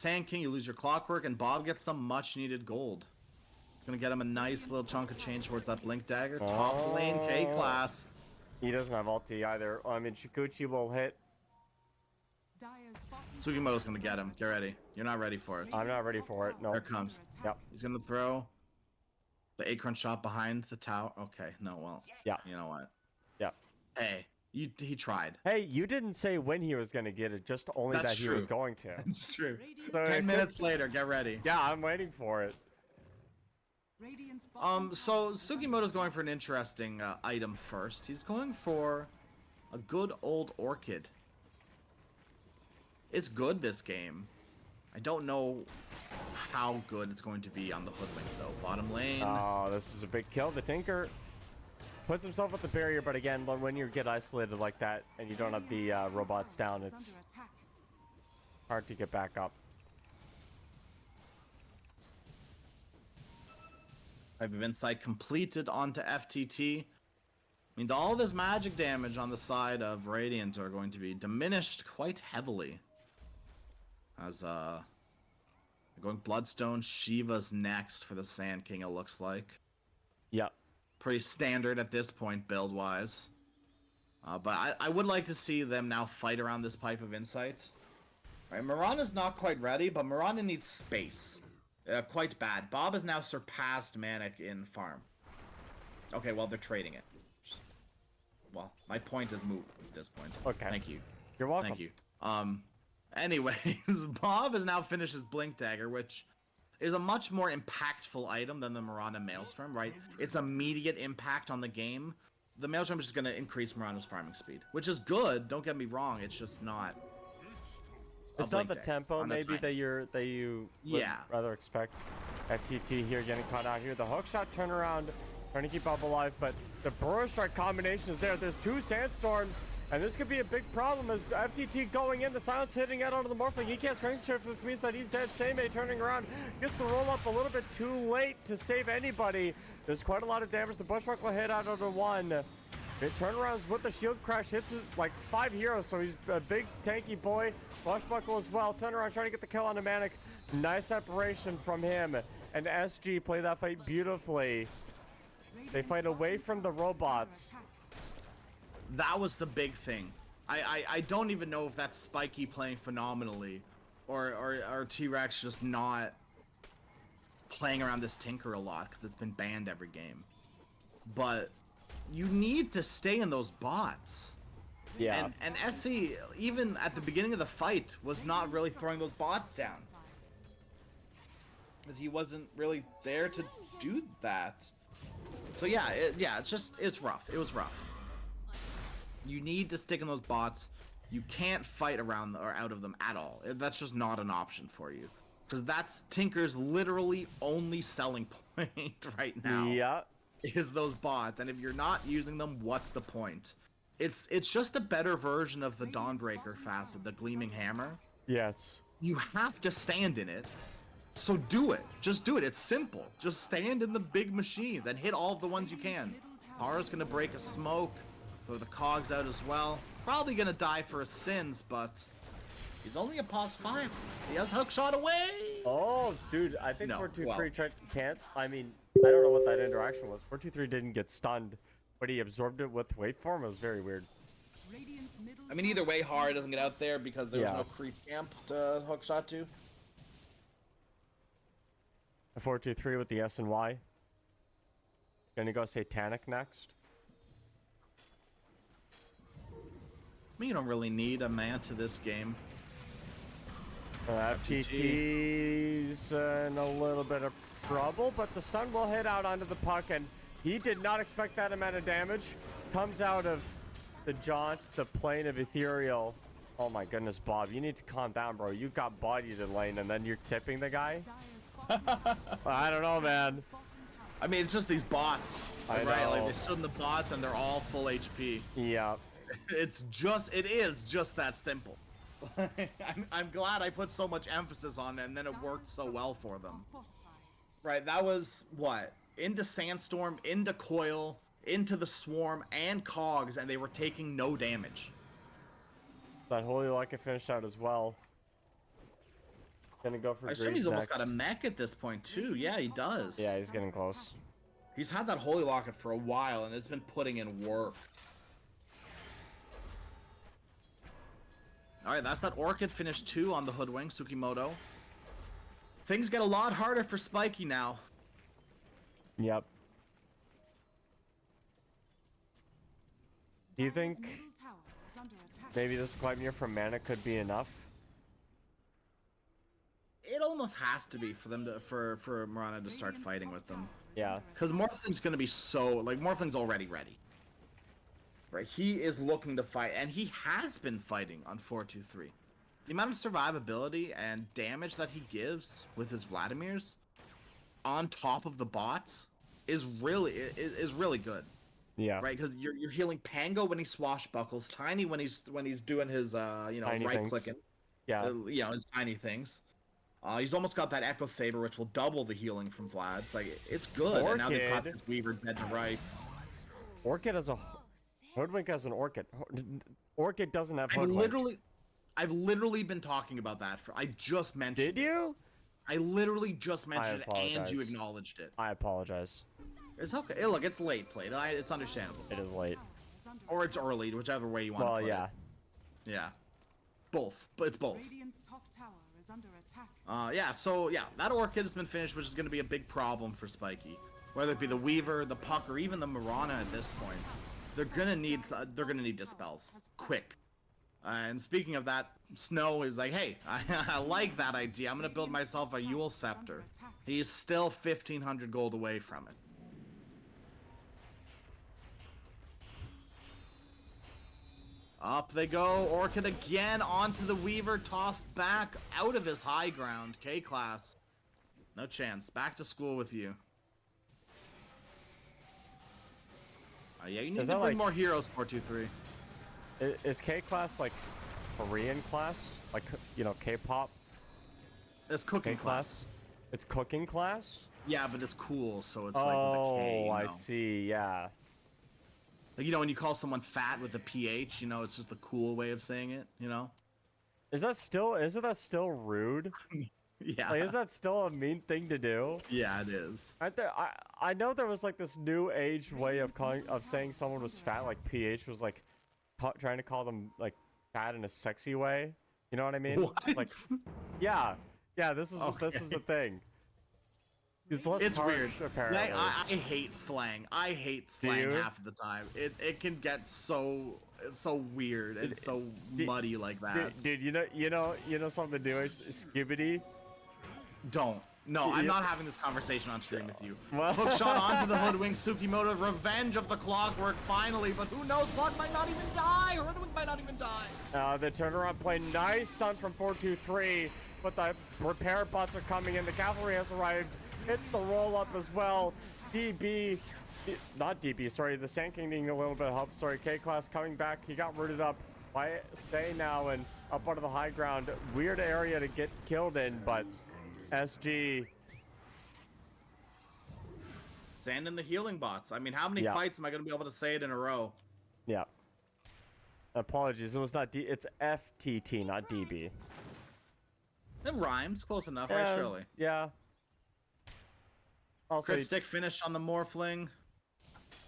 Sand King, you lose your clockwork, and Bob gets some much-needed gold. It's gonna get him a nice little chunk of change towards that Blink Dagger. Top lane, K-Class. He doesn't have ulti either. I mean, Shikuchi will hit. Sugimoto's gonna get him. Get ready. You're not ready for it. I'm not ready for it. No. Here it comes. Yep. He's gonna throw the 8 crunch shot behind the tower. Okay, no, well. Yeah. You know what? Yep. Hey, he tried. Hey, you didn't say when he was gonna get it, just only That's that he true. was going to. It's true. So 10 minutes later, get ready. Yeah, I'm waiting for it. So Sugimoto's going for an interesting item first. He's going for a good old Orchid. It's good this game. I don't know how good it's going to be on the Hoodwink though. Bottom lane. Oh, this is a big kill. The Tinker puts himself at the barrier, but again, when you get isolated like that and you don't have the robots down, it's hard to get back up. Type of Insight completed onto FTT. I mean, all this magic damage on the side of Radiant are going to be diminished quite heavily. As going Bloodstone, Shiva's next for the Sand King, it looks like. Yep. Pretty standard at this point, build-wise. But I would like to see them now fight around this Pipe of Insight. Right, Mirana's not quite ready, but Mirana needs space. Quite bad. Bob has now surpassed Manic in farm. Okay, well, they're trading it. Well, my point is moot at this point. Okay. Thank you. You're welcome. Thank you. Anyways, Bob has now finished his Blink Dagger, which is a much more impactful item than the Mirana Maelstrom, right? It's immediate impact on the game. The Maelstrom is just going to increase Mirana's farming speed, which is good. Don't get me wrong. It's just not. It's not the tempo maybe that you would rather expect. FTT here getting caught out here. The hookshot turnaround, trying to keep up alive, but the Burrow Strike combination is there. There's 2 Sandstorms, and this could be a big problem as FTT going in. The silence hitting out onto the Morphling. He can't strength shift, which means that he's dead. Seimei turning around, gets the roll up a little bit too late to save anybody. There's quite a lot of damage. The Bushwhack will hit out onto 1. It turnarounds with the shield crash, hits like 5 heroes, so he's a big tanky boy. Bushbuckle as well. Turnaround trying to get the kill on the Manic. Nice separation from him. And SG play that fight beautifully. They fight away from the robots. That was the big thing. I don't even know if that's Spiky playing phenomenally or TRX just not playing around this Tinker a lot because it's been banned every game. But you need to stay in those bots. Yeah. And SC, even at the beginning of the fight, was not really throwing those bots down. Because he wasn't really there to do that. So yeah, it's rough. It was rough. You need to stick in those bots. You can't fight around or out of them at all. That's just not an option for you. Because that's Tinker's literally only selling point right now. Yeah. Is those bots. And if you're not using them, what's the point? It's just a better version of the Dawnbreaker facet, the Gleaming Hammer. Yes. You have to stand in it. So do it. Just do it. It's simple. Just stand in the big machines and hit all of the ones you can. Hara's gonna break a smoke. Throw the cogs out as well. Probably gonna die for his sins, but he's only a pos 5. He has hookshot away. Oh, dude, I think No, 423 can't. I mean, I don't know what that interaction was. 423 didn't get stunned, but he absorbed it with waveform. It was very weird. I mean, either way, Hara doesn't get out there because there was no creep camp to hookshot to. A 423 with the S and Y. Gonna go Satanic next. I mean, you don't really need a man to this game. FTT's in a little bit of trouble, but the stun will hit out onto the puck, and he did not expect that amount of damage. Comes out of the jaunt, the plane of ethereal. Oh my goodness, Bob, you need to calm down, bro. You got bodied in lane, and then you're tipping the guy? I don't know, man. I mean, it's just these bots. I right? know. Like, they stood in the bots, and they're all full HP. Yeah. It is just that simple. I'm glad I put so much emphasis on it, and then it worked so well for them. Right, that was, what? Into Sandstorm, into Coil, into the Swarm, and Cogs, and they were taking no damage. That Holy Lucky finished out as well. Gonna go for I assume he's almost next. got a mech at this point too. Yeah, he does. Yeah, he's getting close. He's had that Holy Locket for a while, and it's been putting in work. Alright, that's that Orchid finish 2 on the Hoodwink, Tsukimoto. Things get a lot harder for Spiky now. Yep. Do you think maybe this Gleipnir from mana could be enough? It almost has to be for them to for Mirana to start fighting with them. Yeah. Because Morphling's gonna be so like Morphling's already ready. Right? He is looking to fight, and he has been fighting on 4-2-3. The amount of survivability and damage that he gives with his Vladimirs on top of the bots is really good. Yeah. Right, because you're healing Pango when he swashbuckles, Tiny when he's doing his right clicking. Yeah. His tiny things. He's almost got that Echo Saber, which will double the healing from Vlad's. Like, it's good. Orchid. And now they've got this Weaver dead to rights. Orchid has a Hoodwink has an Orchid. Orchid doesn't have Hoodwink. I've literally been talking about that for. I just mentioned. Did you? I literally just mentioned it, and you acknowledged it. I apologize. It's okay. Hey, look, it's late played. It's understandable. It is late. Or it's early, whichever way you want to put yeah. it. Yeah. Both. But it's both. That Orchid has been finished, which is going to be a big problem for Spiky. Whether it be the Weaver, the Puck, or even the Mirana at this point. They're gonna need dispels. Quick. And speaking of that, Snow is like, hey, I like that idea. I'm gonna build myself a Yule Scepter. He's still 1,500 gold away from it. Up they go. Orchid again onto the Weaver, tossed back out of his high ground. K-Class. No chance. Back to school with you. Yeah, you need to bring more heroes, 4-2-3. Is K-Class like Korean class? Like, K-pop? It's cooking class. It's cooking class? Yeah, but it's cool, so it's like with a K. Oh, I see, yeah. Like, when you call someone fat with a PH, it's just the cool way of saying it, Isn't that still rude? Yeah. Like, is that still a mean thing to do? Yeah, it is. I know there was like this new age way of saying someone was fat, like PH was like trying to call them like fat in a sexy way. You know what I mean? What? Like, yeah, this is the thing. It's harsh, weird. Apparently. I hate slang. I hate slang half of the time. It can get so weird and so muddy like that. Dude, you know something to do is Skibbity. Don't. No, I'm not having this conversation on stream with you. Hook shot onto the Hoodwink, Tsukimoto, revenge of the Clockwork finally, but who knows, Clock might not even die, Hoodwink might not even die. The turnaround play, nice stun from 4-2-3, but the repair bots are coming in, the cavalry has arrived, hits the roll up as well, not DB, sorry, the Sand King needing a little bit of help, sorry, K-Class coming back, he got rooted up by Say now and up onto the high ground, weird area to get killed in, but SG. Sand in the healing bots. I mean, how many fights am I going to be able to say it in a row? Yeah. Apologies, it was not D. It's FTT, not DB. It rhymes. Close enough, right, Shirley? Yeah. Also, Crit stick finish on the Morphling.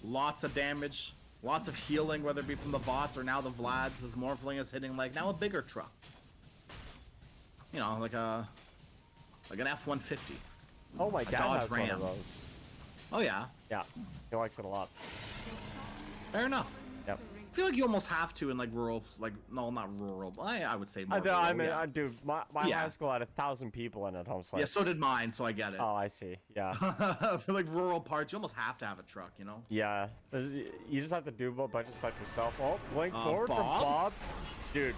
Lots of damage. Lots of healing, whether it be from the bots or now the Vlads, as Morphling is hitting, like, now a bigger truck. Like an F-150. Oh, my dad Dodge has Ram. one of those. Oh, yeah? Yeah, he likes it a lot. Fair enough. Yep. I feel like you almost have to in, like, rural, like, no, not rural, but I would say more rural, dude, my high school had 1,000 people in it, home slice. Yeah, so did mine, so I get it. Oh, I see, yeah. I feel like rural parts, you almost have to have a truck, Yeah, you just have to do a bunch of stuff yourself. Oh, blink forward from Bob. Dude,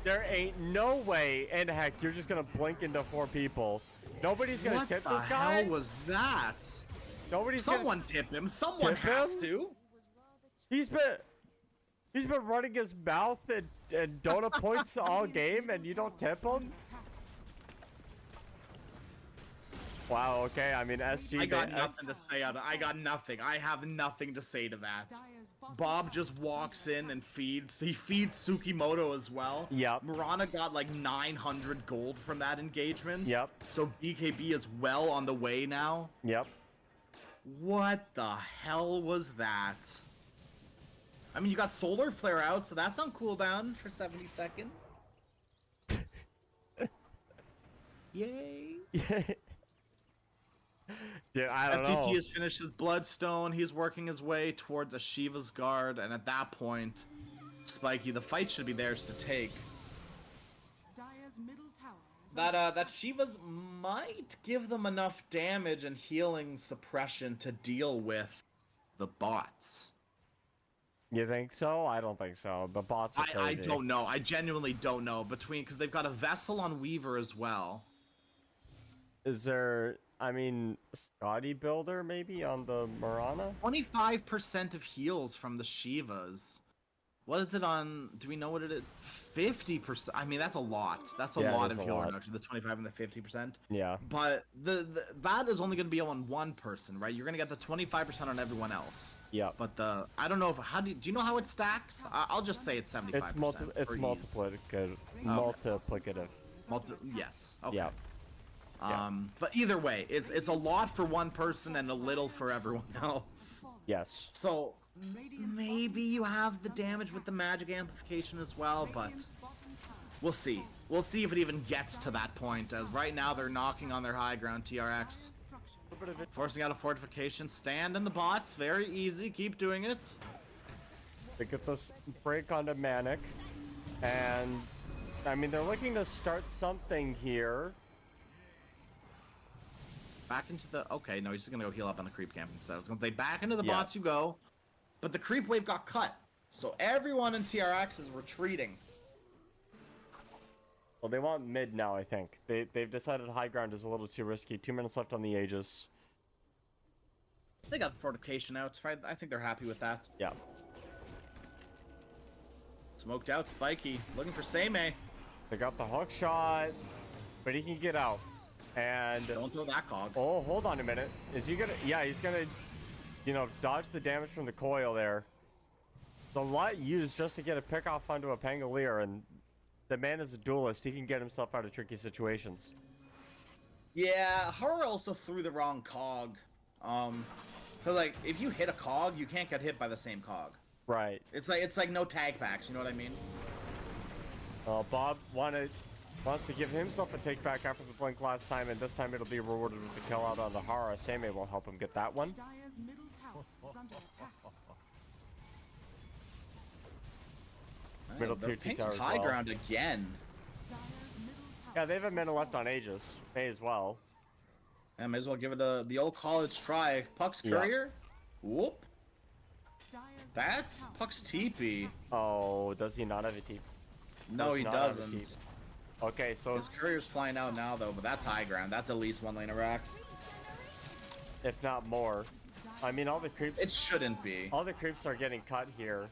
there ain't no way in heck you're just gonna blink into 4 people. Nobody's gonna tip this guy? What the hell was that? Someone tip him. Someone has to. He's been running his mouth and Dota points all game, and you don't tip him? Wow, okay, I mean, SG... I got nothing to say on it. I got nothing. I have nothing to say to that. Bob just walks in and feeds. He feeds Tsukimoto as well. Yep. Mirana got like 900 gold from that engagement. Yep. So BKB is well on the way now. Yep. What the hell was that? I mean, you got Solar Flare out, so that's on cooldown for 70 seconds. Yay. Yeah, I don't know. FTT has finished his Bloodstone. He's working his way towards a Shiva's Guard, and at that point, Spiky, the fight should be theirs to take. That Shiva's might give them enough damage and healing suppression to deal with the bots. You think so? I don't think so. The bots are crazy. I don't know. I genuinely don't know. Because they've got a Vessel on Weaver as well. Is there... I mean, Scotty Builder maybe on the Mirana? 25% of heals from the Shivas. What is it on? Do we know what it is? 50%. I mean, that's a lot. That's a lot of heal reduction. The 25 and the 50%. Yeah. But that is only going to be on one person, right? You're going to get the 25% on everyone else. Yeah. But I don't know if do you know how it stacks? I'll just say it's 75%. It's multiplicative. Multiplicative. Yes. Okay. Yeah. But either way, it's a lot for one person and a little for everyone else. Yes. So maybe you have the damage with the magic amplification as well, but we'll see. We'll see if it even gets to that point, as right now they're knocking on their high ground. TRX forcing out a fortification. Stand in the bots, very easy. Keep doing it. They get this break onto Manic, and I mean they're looking to start something here. Back into the... Okay, no, he's just going to go heal up on the creep camp instead. I was going to say, back into the bots you go. But the creep wave got cut. So everyone in TRX is retreating. Well, they want mid now, I think. They've decided high ground is a little too risky. 2 minutes left on the Aegis. They got the fortification out. Right? I think they're happy with that. Yeah. Smoked out Spiky. Looking for Seimei. They got the hook shot. But he can get out. And don't throw that cog. Oh, hold on a minute. Is he gonna... Yeah, he's gonna, you know, dodge the damage from the coil there. The lot used just to get a pick off onto a Pangolier, and the man is a duelist. He can get himself out of tricky situations. Yeah, Horror also threw the wrong cog. Cause like if you hit a cog, you can't get hit by the same cog. Right. It's like no tag backs. You know what I mean? Bob wants to give himself a take back after the blink last time, and this time it'll be rewarded with the kill out on the Hara. Seimei will help him get that one. Middle tier 2 tower high ground again. Yeah, they have a minute left on Aegis. May as well. I may as well give it the old college try. Puck's Courier? Whoop. That's Puck's TP. Oh, does he not have a TP? No, he doesn't. Okay, so his Courier's flying out now, though, but that's high ground. That's at least one lane of racks. If not more. I mean, all the creeps... It shouldn't be. All the creeps are getting cut here.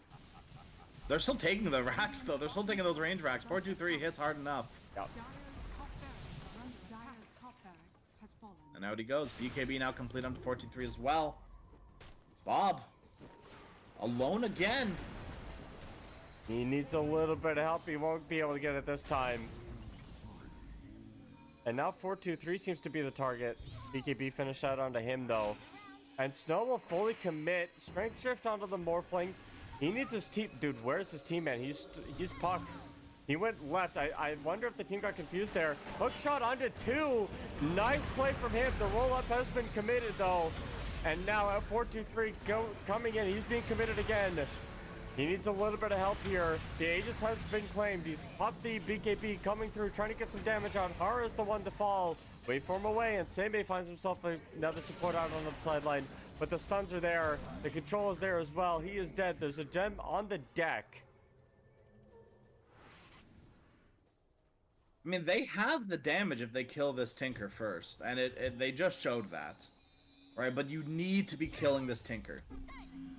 They're still taking the racks, though. They're still taking those range racks. 4-2-3 hits hard enough. Yep. And out he goes. BKB now complete on 4-2-3 as well. Bob. Alone again. He needs a little bit of help. He won't be able to get it this time. And now 4-2-3 seems to be the target. BKB finished out onto him, though. And Snow will fully commit. Strength Drift onto the Morphling. He needs his team. Dude, where's his teammate? He's Puck. He went left. I wonder if the team got confused there. Hook shot onto 2. Nice play from him. The roll-up has been committed, though. And now at 4-2-3 coming in. He's being committed again. He needs a little bit of help here. The Aegis has been claimed. He's popped the BKB coming through, trying to get some damage on. Hara is the one to fall. Wait for him away, and Seimei finds himself another support out on the sideline. But the stuns are there. The control is there as well. He is dead. There's a gem on the deck. I mean, they have the damage if they kill this Tinker first, and they just showed that. Right, but you need to be killing this Tinker.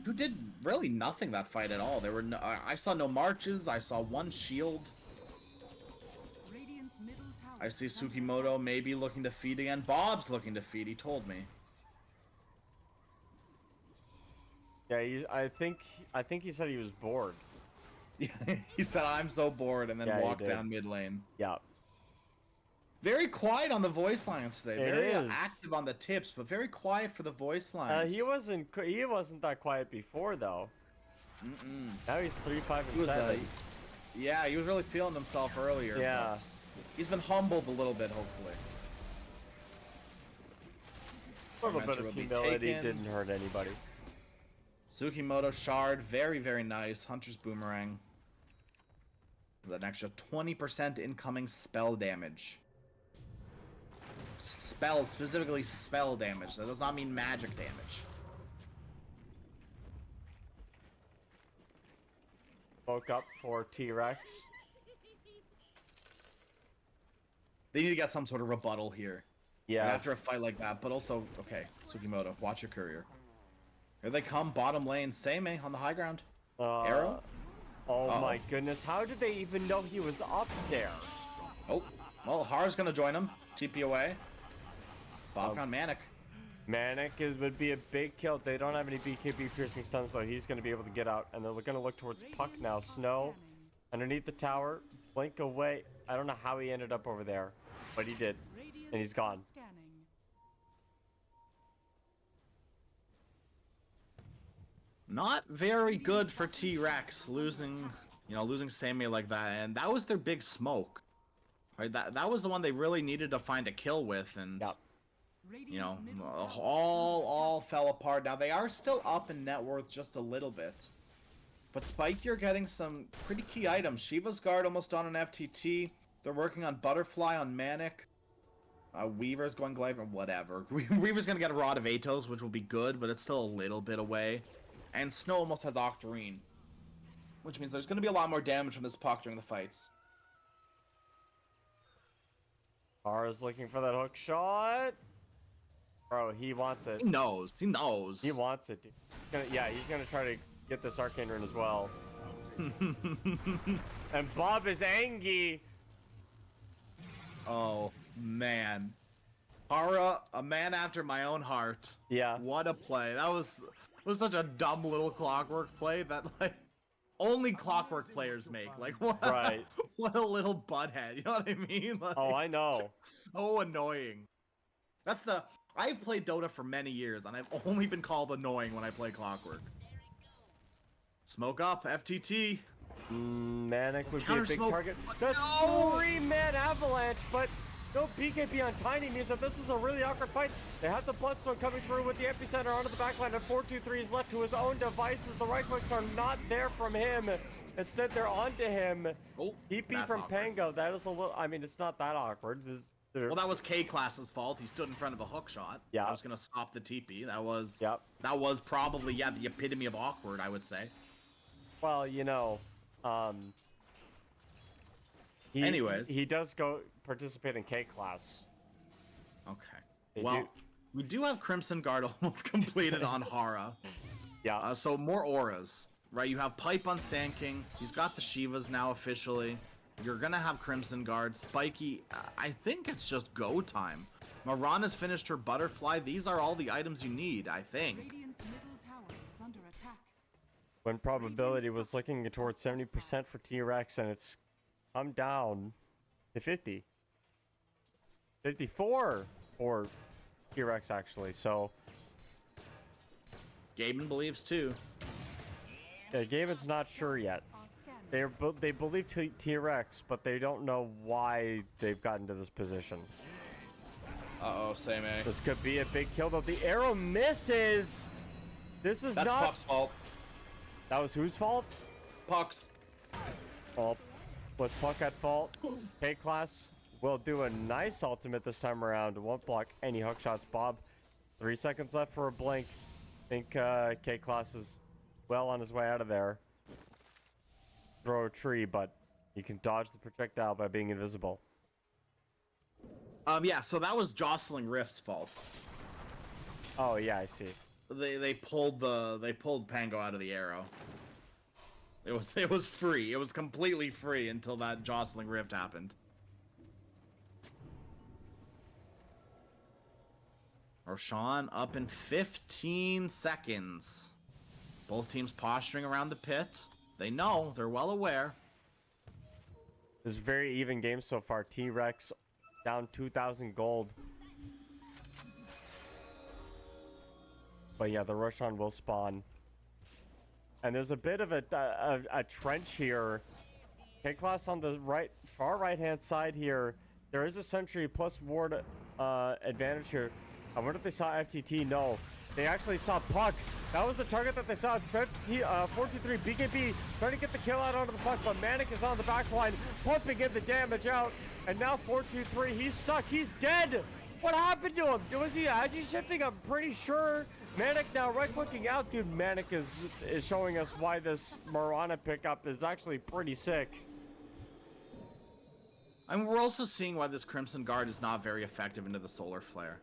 Who did really nothing that fight at all. There were I saw no marches. I saw one shield. I see Tsukimoto maybe looking to feed again. Bob's looking to feed, he told me. Yeah, I think he said he was bored. Yeah, he said, I'm so bored, and then walked down mid lane. Yeah. Very quiet on the voice lines today. Very active on the tips, but very quiet for the voice lines. He wasn't that quiet before, though. Now he's 3-5 and 7. Yeah, he was really feeling himself earlier. Yeah. But he's been humbled a little bit, hopefully. A little bit of humility didn't hurt anybody. Tsukimoto Shard, very, very nice. Hunter's Boomerang. With an extra 20% incoming spell damage. Spell, specifically spell damage. That does not mean magic damage. Woke up for TRX. They need to get some sort of rebuttal here. Yeah. After a fight like that, but also, okay, Tsukimoto, watch your courier. Here they come, bottom lane, Seimei on the high ground. Arrow? Oh my goodness, how did they even know he was up there? Oh, well, Hara's gonna join him. TP away. Bob found Manic. Manic would be a big kill. They don't have any BKB piercing stuns, though. He's gonna be able to get out, and they're gonna look towards Puck now. Snow, underneath the tower, blink away. I don't know how he ended up over there, but he did, and he's gone. Not very good for TRX losing Seimei like that, and that was their big smoke. Right, that was the one they really needed to find a kill with, and you know, all fell apart. Now they are still up in net worth just a little bit, but Spiky, you're getting some pretty key items. Shiva's Guard almost done on FTT. They're working on Butterfly on Manic. Weaver's going Glaive or whatever. Weaver's gonna get a Rod of Atos, which will be good, but it's still a little bit away. And Snow almost has Octarine, which means there's going to be a lot more damage from this Puck during the fights. Hara's looking for that hook shot. Bro, he wants it. He knows. He knows. He wants it. He's going to try to get this Arcane Rune as well. And Bob is angry. Oh, man. Hara, a man after my own heart. Yeah. What a play. That was such a dumb little Clockwork play that, like, only Clockwork players make. Like, what, right. What a little butthead. You know what I mean? Like, oh, I know. So annoying. I've played Dota for many years, and I've only been called annoying when I play Clockwork. Smoke up, FTT. Manic would be a big target. That's 3-man avalanche, but no BKB on Tiny means that this is a really awkward fight. They have the Bloodstone coming through with the epicenter onto the backline, and 4-2-3 is left to his own devices. The right clicks are not there from him. Instead, they're onto him. Oh, TP from awkward. Pango. That is a little. I mean, it's not that awkward. Well, that was K-Class's fault. He stood in front of a hook shot. Yeah. I was gonna stop the TP. That was. Yep. That was probably the epitome of awkward, I would say. Well, you know, anyways, he does go participate in K-Class. Okay. We do have Crimson Guard almost completed on Hara. Yeah. So more auras, right? You have Pipe on Sand King. He's got the Shivas now officially. You're gonna have Crimson Guard. Spiky, I think it's just go time. Mirana's finished her Butterfly. These are all the items you need, I think. Radiant's middle tower is under attack. When probability was looking towards 70% for TRX, and it's come down to 50. 54 for TRX, actually, so... Gaben believes too. Yeah, Gaben's not sure yet. They believe TRX, but they don't know why they've gotten to this position. Uh-oh, Seimei. This could be a big kill, though. The arrow misses! That's Puck's fault. That was whose fault? Puck's. Well, was Puck at fault? K-Class will do a nice ultimate this time around. Won't block any hook shots. Bob, 3 seconds left for a blink. I think K-Class is well on his way out of there. Throw a tree, but you can dodge the projectile by being invisible. Yeah, so that was Jostling Rift's fault. Oh yeah, I see. They pulled Pango out of the arrow. It was free. It was completely free until that Jostling Rift happened. Roshan up in 15 seconds. Both teams posturing around the pit. They know, they're well aware. This is a very even game so far. TRX down 2,000 gold. But yeah, the Roshan will spawn. And there's a bit of a trench here. K-Class on the far right-hand side here. There is a sentry plus ward advantage here. I wonder if they saw FTT. No. They actually saw Puck. That was the target that they saw. 423 BKB trying to get the kill out onto the Puck, but Manic is on the back line, pumping in the damage out. And now 423, he's stuck. He's dead. What happened to him? Was he agi shifting? I'm pretty sure. Manic now right-clicking out. Dude, Manic is showing us why this Marana pickup is actually pretty sick. I mean, we're also seeing why this Crimson Guard is not very effective into the Solar Flare.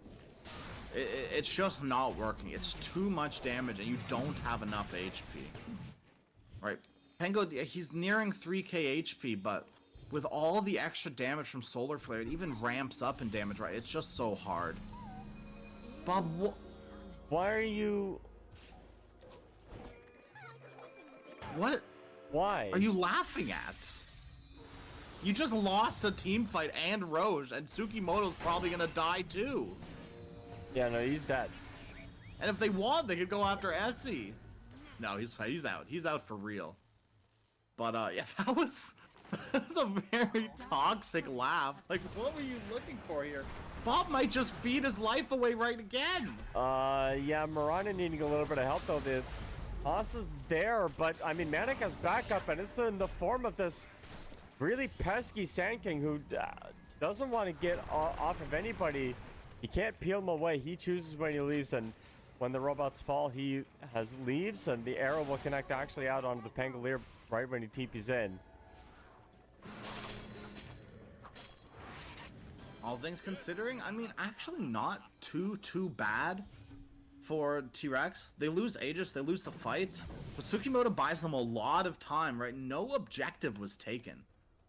It's just not working. It's too much damage, and you don't have enough HP. Right? Pengo, he's nearing 3k HP, but with all the extra damage from Solar Flare, it even ramps up in damage, right? It's just so hard. Bob, why are you... What? Why? Are you laughing at? You just lost a team fight and Roche, and Tsukimoto's probably gonna die too. Yeah, no, he's dead. And if they want, they could go after Essie. No, he's out. He's out for real. But yeah, that was a very toxic laugh. Like, what were you looking for here? Bob might just feed his life away right again. Yeah, Marana needing a little bit of help though. The toss is there, but I mean, Manic has backup, and it's in the form of this really pesky Sand King who doesn't want to get off of anybody. He can't peel him away. He chooses when he leaves, and when the robots fall, he leaves, and the arrow will connect actually out onto the Pangolier right when he TPs in. All things considering, I mean, actually not too bad for TRX. They lose Aegis, they lose the fight, but Tsukimoto buys them a lot of time, right? No objective was taken.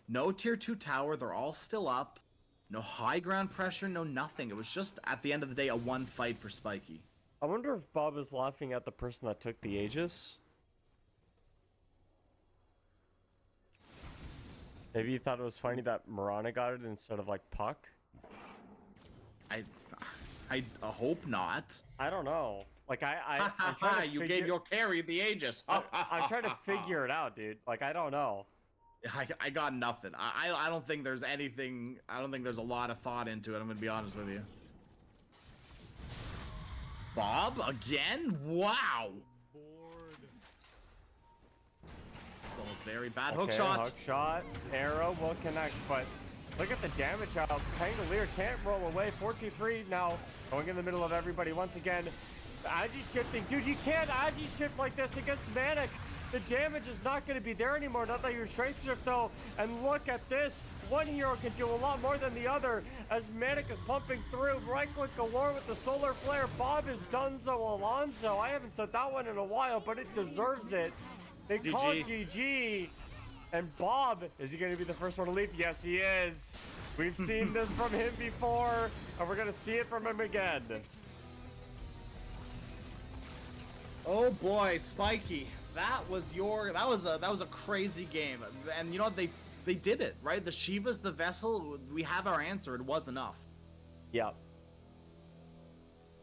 No tier 2 tower, they're all still up. No high ground pressure, no nothing. It was just, at the end of the day, a one fight for Spiky. I wonder if Bob is laughing at the person that took the Aegis. Maybe he thought it was funny that Marana got it instead of, like, Puck? I hope not. I don't know. Like, I'm trying to you gave your carry the Aegis. I'm trying to figure it out, dude. Like, I don't know. I got nothing. I don't think there's anything. I don't think there's a lot of thought into it. I'm gonna be honest with you. Bob again? Wow. Almost very bad. Okay, hook shot. Hook shot. Arrow will connect, but look at the damage out. Pangolier can't roll away. 4-2-3 now going in the middle of everybody once again. Agi shifting. Dude, you can't Agi shift like this against Manic. The damage is not going to be there anymore. Not that you're strength shift though. And look at this. One hero can do a lot more than the other as Manic is pumping through. Right click galore with the solar flare. Bob is Dunzo Alonso. I haven't said that one in a while, but it deserves it. They call it GG. And Bob, is he going to be the first one to leave? Yes, he is. We've seen this from him before, and we're going to see it from him again. Oh boy, Spiky. That was a crazy game. And you know what, they did it, right? The Shiva's the vessel. We have our answer. It was enough. Yeah.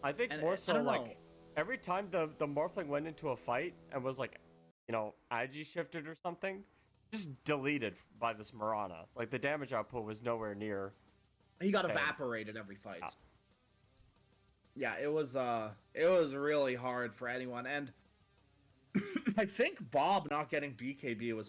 I think more so like every time the Morphling went into a fight and was like, you know, Agi shifted or something, just deleted by this Marana. Like the damage output was nowhere near. He got evaporated every fight. Yeah, it was really hard for anyone, and I think Bob not getting BKB was